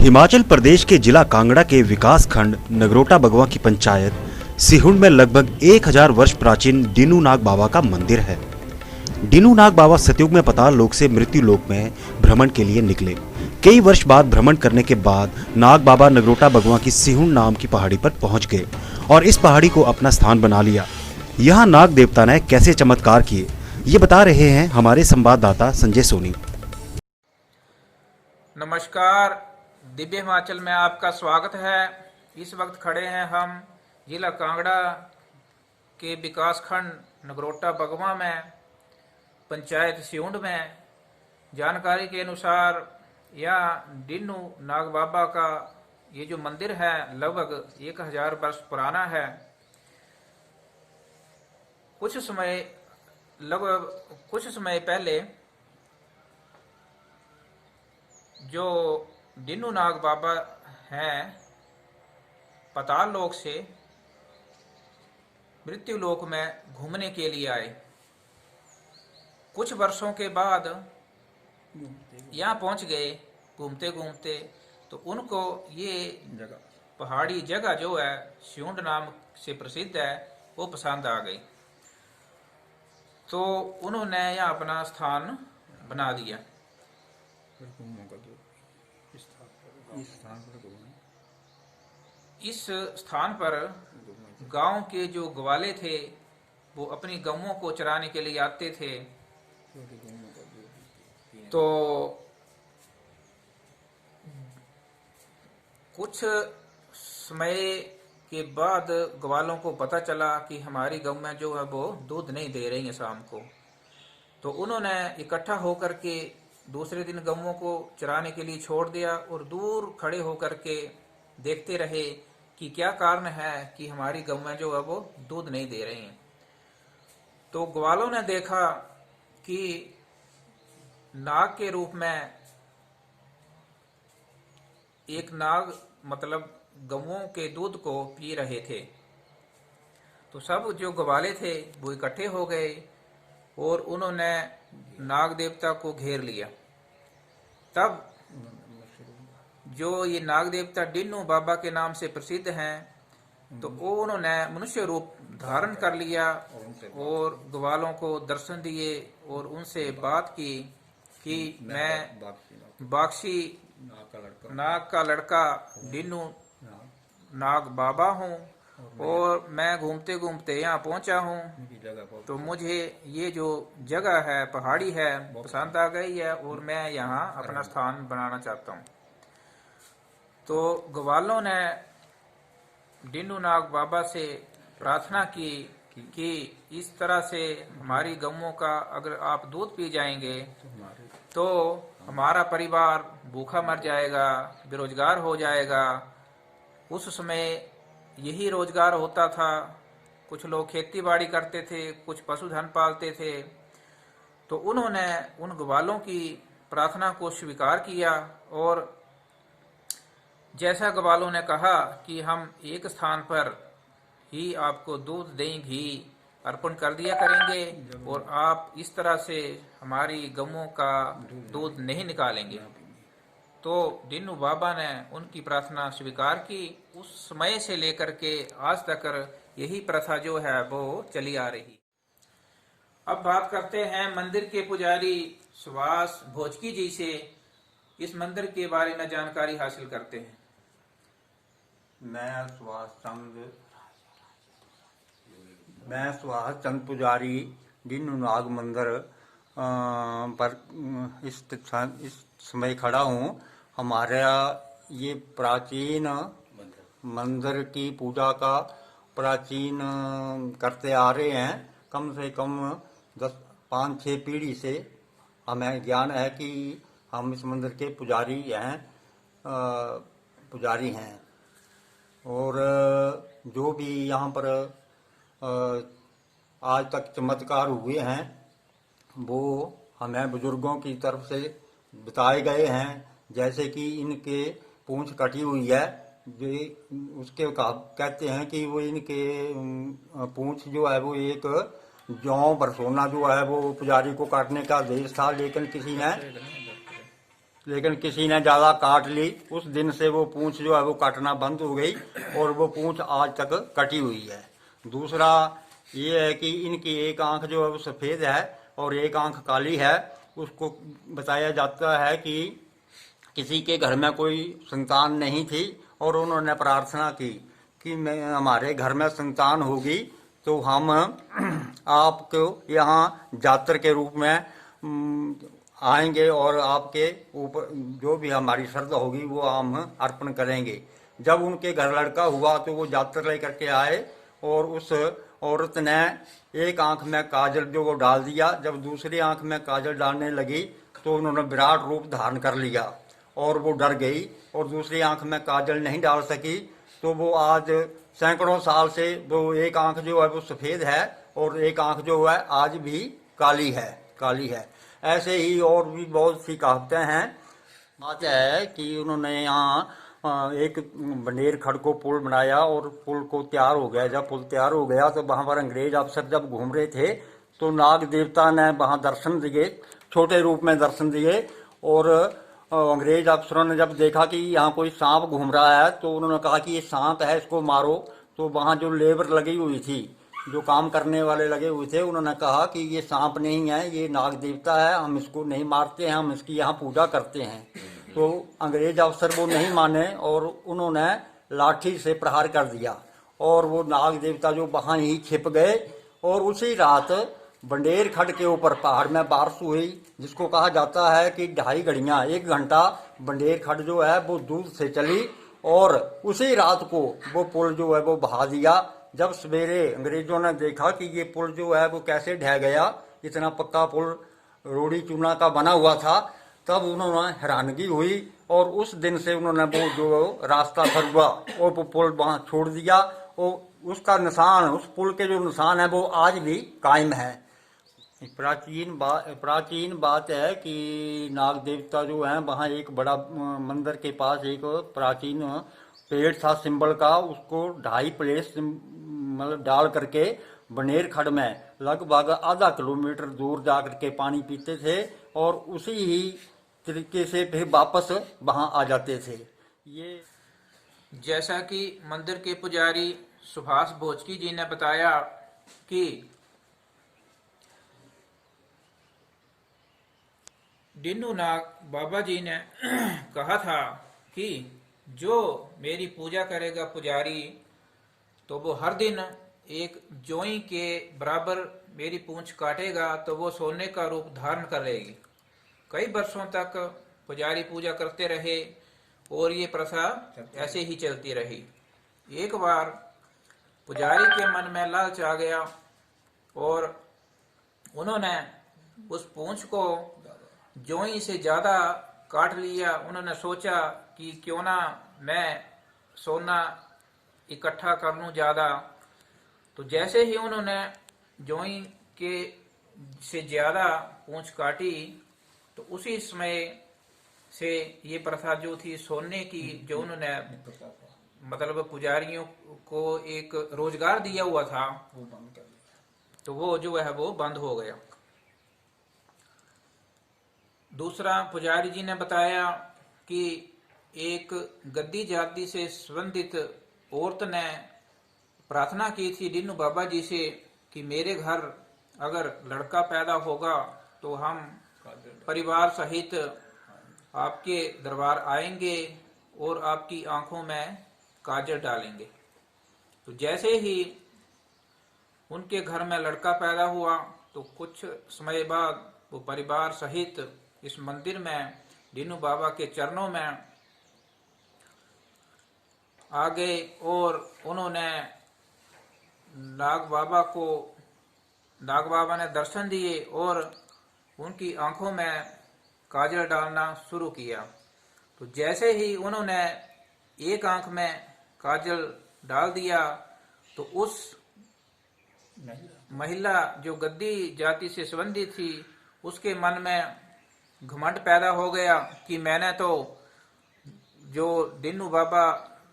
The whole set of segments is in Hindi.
हिमाचल प्रदेश के जिला कांगड़ा के विकास खंड नगरोटा बगवा की पंचायत सिहुंड में लगभग 1000 वर्ष प्राचीन डिनू नाग बाबा का मंदिर है। डिनू नाग बाबा सतयुग में पाताल लोक से मृत्यु लोक में भ्रमण के लिए निकले। कई वर्ष बाद भ्रमण करने के बाद नाग बाबा नगरोटा बगवा की सिहुंड नाम की पहाड़ी पर पहुंच गए और इस पहाड़ी को अपना स्थान बना लिया। यहाँ नाग देवता ने कैसे चमत्कार किए, ये बता रहे हैं हमारे संवाददाता संजय सोनी। नमस्कार, दिव्य हिमाचल में आपका स्वागत है। इस वक्त खड़े हैं हम जिला कांगड़ा के विकास खंड नगरोटा बगवा में, पंचायत सिहुंड में। जानकारी के अनुसार यहाँ डिनू नाग बाबा का ये जो मंदिर है लगभग 1000 वर्ष पुराना है। कुछ समय पहले जो डिनू नाग बाबा हैं पाताल लोक से मृत्यु लोक में घूमने के लिए आए। कुछ वर्षों के बाद यहाँ पहुंच गए घूमते घूमते, तो उनको ये पहाड़ी जगह जो है सिहुंड नाम से प्रसिद्ध है वो पसंद आ गई, तो उन्होंने यहाँ अपना स्थान बना दिया। इस स्थान पर गांव के जो ग्वाले थे वो अपनी गौओं को चराने के लिए आते थे। तो कुछ समय के बाद ग्वालों को पता चला कि हमारी गौएं जो है वो दूध नहीं दे रही हैं शाम को, तो उन्होंने इकट्ठा होकर के दूसरे दिन गौओं को चराने के लिए छोड़ दिया और दूर खड़े होकर के देखते रहे कि क्या कारण है कि हमारी गौएं जो है वो दूध नहीं दे रही हैं। तो ग्वालों ने देखा कि नाग के रूप में एक नाग मतलब गौओं के दूध को पी रहे थे। तो सब जो ग्वाले थे वो इकट्ठे हो गए और उन्होंने नाग देवता को घेर लिया। तब जो ये नाग देवता डिनू बाबा के नाम से प्रसिद्ध हैं, तो उन्होंने मनुष्य रूप धारण कर लिया और ग्वालों को दर्शन दिए और उनसे बात की कि मैं बाक्षी नाग का लड़का डिनू नाग बाबा हूँ और मैं घूमते घूमते यहाँ पहुंचा हूँ, तो मुझे ये जो जगह है पहाड़ी है पसंद आ गई है और मैं यहाँ अपना स्थान बनाना चाहता हूँ। तो ग्वालों ने डिनू नाग बाबा से प्रार्थना की कि इस तरह से हमारी गौओं का अगर आप दूध पी जाएंगे तो हमारा परिवार भूखा मर जाएगा, बेरोजगार हो जाएगा। उस समय यही रोजगार होता था। कुछ लोग खेती बाड़ी करते थे, कुछ पशुधन पालते थे। तो उन्होंने उन ग्वालों की प्रार्थना को स्वीकार किया और जैसा ग्वालों ने कहा कि हम एक स्थान पर ही आपको दूध दही घी अर्पण कर दिया करेंगे और आप इस तरह से हमारी गौओं का दूध नहीं निकालेंगे। तो डिनू बाबा ने उनकी प्रार्थना स्वीकार की। उस समय से लेकर के आज तक यही प्रथा जो है वो चली आ रही। अब बात करते हैं मंदिर के पुजारी सुभाष भोजकी जी से। इस मंदिर के बारे में जानकारी हासिल करते हैं। मैं सुभाष चंद पुजारी डिनू नाग मंदिर पर इस समय खड़ा हूँ। हमारा ये प्राचीन मंदिर की पूजा का प्राचीन करते आ रहे हैं। कम से कम 5-6 पीढ़ी से हमें ज्ञान है कि हम इस मंदिर के पुजारी हैं और जो भी यहाँ पर आज तक चमत्कार हुए हैं वो हमें बुजुर्गों की तरफ से बताए गए हैं। जैसे कि इनके पूंछ कटी हुई है, जो उसके कहते हैं कि वो इनके पूंछ जो है वो एक जौ बरसोना जो है वो पुजारी को काटने का आदेश था, लेकिन किसी ने लेकिन किसी ने ज्यादा काट ली, उस दिन से वो पूंछ जो है वो काटना बंद हो गई और वो पूंछ आज तक कटी हुई है। दूसरा ये है कि इनकी एक आंख जो है वो सफेद है और एक आंख काली है। उसको बताया जाता है कि किसी के घर में कोई संतान नहीं थी और उन्होंने प्रार्थना की कि मैं हमारे घर में संतान होगी तो हम आपको यहाँ जातर के रूप में आएंगे और आपके ऊपर जो भी हमारी श्रद्धा होगी वो हम अर्पण करेंगे। जब उनके घर लड़का हुआ तो वो जातर लेकर के आए और उस औरत ने एक आंख में काजल जो वो डाल दिया। जब दूसरी आंख में काजल डालने लगी तो उन्होंने विराट रूप धारण कर लिया और वो डर गई और दूसरी आंख में काजल नहीं डाल सकी। तो वो आज सैकड़ों साल से वो एक आंख जो है वो सफेद है और एक आंख जो है आज भी काली है। ऐसे ही और भी बहुत सी कहावतें हैं। बात है कि उन्होंने यहाँ एक बंडेर खड़ को पुल बनाया और पुल को तैयार हो गया। जब पुल तैयार हो गया तो वहां पर अंग्रेज अफसर जब घूम रहे थे तो नाग देवता ने वहां दर्शन दिए, छोटे रूप में दर्शन दिए। और अंग्रेज अफसरों ने जब देखा कि यहाँ कोई सांप घूम रहा है तो उन्होंने कहा कि ये सांप है, इसको मारो। तो वहां जो लेबर लगी हुई थी, जो काम करने वाले लगे हुए थे, उन्होंने कहा कि ये सांप नहीं है, ये नाग देवता है, हम इसको नहीं मारते हैं, हम इसकी यहाँ पूजा करते हैं। तो अंग्रेज अफसर वो नहीं माने और उन्होंने लाठी से प्रहार कर दिया और वो नाग देवता जो वहां ही छिप गए। और उसी रात बंडेर खड़ के ऊपर पहाड़ में बारिश हुई, जिसको कहा जाता है कि 2.5 घड़ियां 1 घंटा बंडेर खड़ जो है वो दूर से चली और उसी रात को वो पुल जो है वो बहा दिया। जब सवेरे अंग्रेजों ने देखा कि ये पुल जो है वो कैसे ढह गया, इतना पक्का पुल रोड़ी चूना का बना हुआ था, तब उन्होंने हैरानगी हुई और उस दिन से उन्होंने वो जो रास्ता फरुआ और वो पुल वहां छोड़ दिया और उसका निशान, उस पुल के जो निशान है वो आज भी कायम है। प्राचीन बात है कि नाग देवता जो है वहाँ एक बड़ा मंदिर के पास एक प्राचीन पेड़ था सिंबल का, उसको 2.5 प्लेट मतलब डाल करके बनेर खड़ में लगभग आधा किलोमीटर दूर जा करके पानी पीते थे और उसी ही तरीके से फिर वापस वहां आ जाते थे। ये जैसा कि मंदिर के पुजारी सुभाष भोजकी जी ने बताया कि डिन्नू नाग बाबा जी ने कहा था कि जो मेरी पूजा करेगा पुजारी तो वो हर दिन एक जोई के बराबर मेरी पूंछ काटेगा तो वो सोने का रूप धारण करेगी। कई वर्षों तक पुजारी पूजा करते रहे और ये प्रथा ऐसे ही चलती रही। एक बार पुजारी के मन में लालच आ गया और उन्होंने उस पूंछ को जोई से ज्यादा काट लिया। उन्होंने सोचा कि क्यों ना मैं सोना इकट्ठा कर लूं ज्यादा। तो जैसे ही उन्होंने जोई के से ज्यादा पूंछ काटी तो उसी समय से ये प्रथा जो थी सोने की, जो उन्होंने मतलब पुजारियों को एक रोजगार दिया हुआ था, तो वो जो है वो बंद हो गया। दूसरा पुजारी जी ने बताया कि एक गद्दी जाति से संबंधित औरत ने प्रार्थना की थी डिन्नू बाबा जी से कि मेरे घर अगर लड़का पैदा होगा तो हम परिवार सहित आपके दरबार आएंगे और आपकी आंखों में काजल डालेंगे। तो जैसे ही उनके घर में लड़का पैदा हुआ तो कुछ समय बाद वो परिवार सहित इस मंदिर में डिन्नू बाबा के चरणों में आ गए और उन्होंने नाग बाबा ने दर्शन दिए और उनकी आंखों में काजल डालना शुरू किया। तो जैसे ही उन्होंने एक आंख में काजल डाल दिया तो उस महिला जो गद्दी जाति से संबंधित थी उसके मन में घमंड पैदा हो गया कि मैंने तो जो डिन्नू बाबा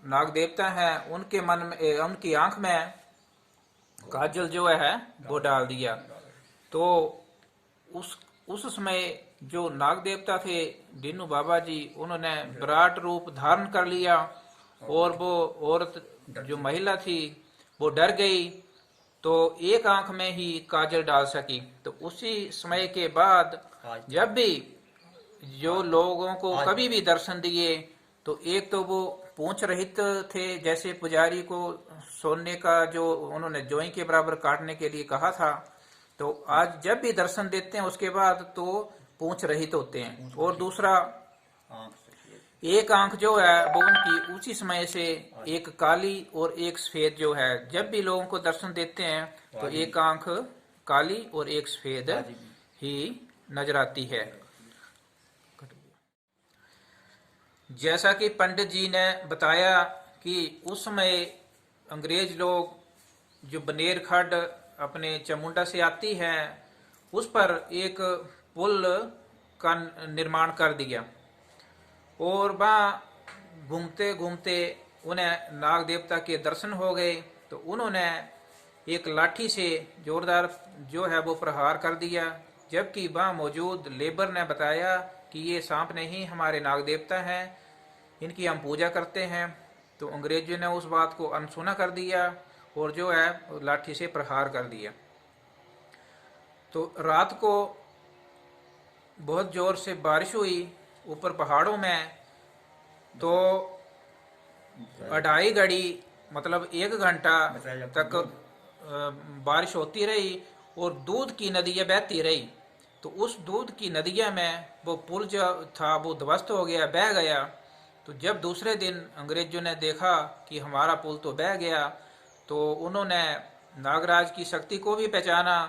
नाग देवता हैं उनके मन में, उनकी आंख में काजल जो है वो डाल दिया। तो उस समय जो नाग देवता थे डीनू बाबा जी, उन्होंने विराट रूप धारण कर लिया और वो औरत जो महिला थी वो डर गई, तो एक आंख में ही काजल डाल सकी। तो उसी समय के बाद जब भी जो लोगों को कभी भी दर्शन दिए तो एक तो वो पूंछ रहित थे, जैसे पुजारी को सोने का जो उन्होंने जोई के बराबर काटने के लिए कहा था, तो आज जब भी दर्शन देते हैं उसके बाद तो पूंछ रहित होते हैं। और दूसरा एक आंख जो है वो उनकी उसी समय से एक काली और एक सफेद जो है, जब भी लोगों को दर्शन देते हैं तो एक आंख काली और एक सफेद ही नजर आती है। जैसा कि पंडित जी ने बताया कि उस समय अंग्रेज लोग जो बनेर खड्ड अपने चामुंडा से आती है उस पर एक पुल का निर्माण कर दिया, और वहाँ घूमते घूमते उन्हें नाग देवता के दर्शन हो गए। तो उन्होंने एक लाठी से जोरदार जो है वो प्रहार कर दिया, जबकि वहाँ मौजूद लेबर ने बताया कि ये सांप नहीं, हमारे नाग देवता हैं, इनकी हम पूजा करते हैं। तो अंग्रेजों ने उस बात को अनसुना कर दिया और जो है लाठी से प्रहार कर दिया। तो रात को बहुत जोर से बारिश हुई ऊपर पहाड़ों में, तो 2.5 घड़ी मतलब 1 घंटा तक बारिश होती रही और दूध की नदियाँ बहती रही। तो उस दूध की नदियाँ में वो पुल जो था वो ध्वस्त हो गया, बह गया। तो जब दूसरे दिन अंग्रेजों ने देखा कि हमारा पुल तो बह गया, तो उन्होंने नागराज की शक्ति को भी पहचाना।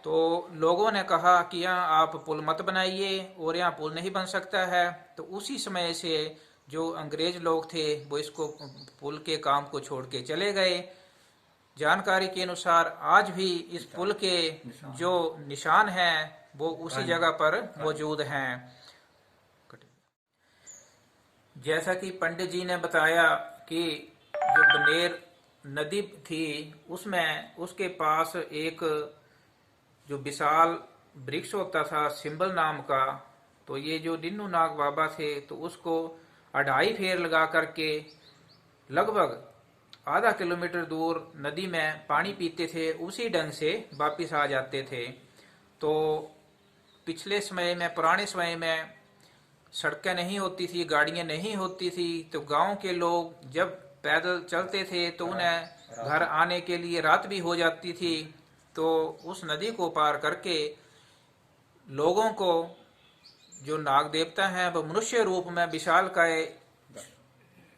तो लोगों ने कहा कि यहाँ आप पुल मत बनाइए और यहाँ पुल नहीं बन सकता है। तो उसी समय से जो अंग्रेज लोग थे वो इसको पुल के काम को छोड़ के चले गए। जानकारी के अनुसार आज भी इस पुल के जो निशान हैं वो उसी जगह पर मौजूद हैं। जैसा कि पंडित जी ने बताया कि जो बनेर नदी थी उसमें उसके पास एक जो विशाल वृक्ष होता था सिंबल नाम का, तो ये जो डीनू नाग बाबा थे तो उसको 2.5 फेर लगा करके लगभग आधा किलोमीटर दूर नदी में पानी पीते थे, उसी ढंग से वापिस आ जाते थे। तो पिछले समय में, पुराने समय में सड़कें नहीं होती थी, गाड़ियां नहीं होती थी, तो गांव के लोग जब पैदल चलते थे तो उन्हें घर आने के लिए रात भी हो जाती थी। तो उस नदी को पार करके लोगों को जो नाग देवता हैं वो मनुष्य रूप में विशालकाय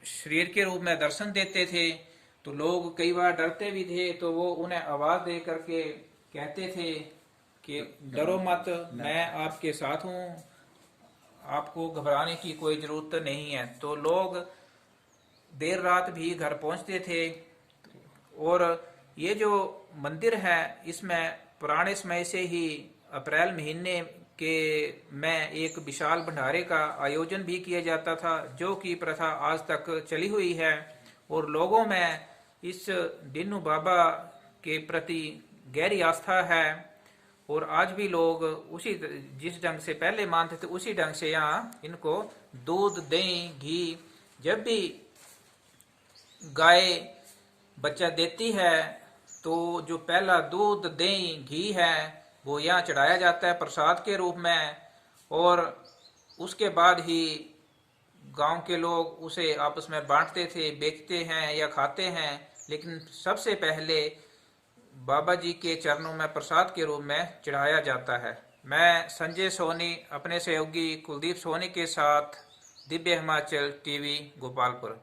शरीर के रूप में दर्शन देते थे। तो लोग कई बार डरते भी थे, तो वो उन्हें आवाज दे करके कहते थे कि डरो मत, मैं आपके साथ हूँ, आपको घबराने की कोई जरूरत नहीं है। तो लोग देर रात भी घर पहुंचते थे। और ये जो मंदिर है इसमें पुराने समय से ही अप्रैल महीने के में एक विशाल भंडारे का आयोजन भी किया जाता था, जो कि प्रथा आज तक चली हुई है। और लोगों में इस डीनू बाबा के प्रति गहरी आस्था है और आज भी लोग उसी जिस ढंग से पहले मानते थे उसी ढंग से यहाँ इनको दूध, दही, घी, जब भी गाय बच्चा देती है तो जो पहला दूध, दही, घी है वो यहाँ चढ़ाया जाता है प्रसाद के रूप में, और उसके बाद ही गांव के लोग उसे आपस में बांटते थे, बेचते हैं या खाते हैं। लेकिन सबसे पहले बाबा जी के चरणों में प्रसाद के रूप में चढ़ाया जाता है। मैं संजय सोनी अपने सहयोगी कुलदीप सोनी के साथ दिव्य हिमाचल टीवी गोपालपुर।